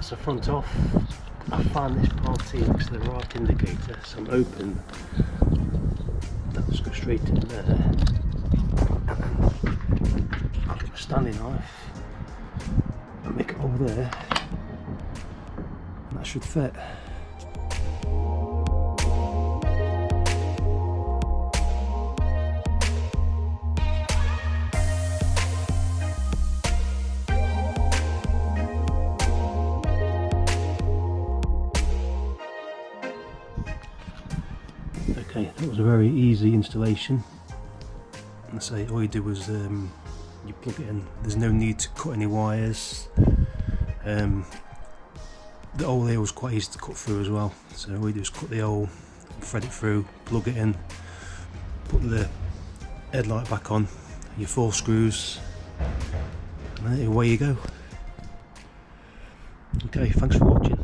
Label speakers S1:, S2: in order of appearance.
S1: that's the front off. I found this part here next to the right indicator, so I'm hoping that'll just go straight in there. And then I'll get my Stanley knife and make it over there, and that should fit. Okay, that was a very easy installation. I say all you do was you plug it in. There's no need to cut any wires. The hole here was quite easy to cut through as well. So all you do is cut the hole, thread it through, plug it in, put the headlight back on, your 4 screws, and then away you go. Okay, thanks for watching.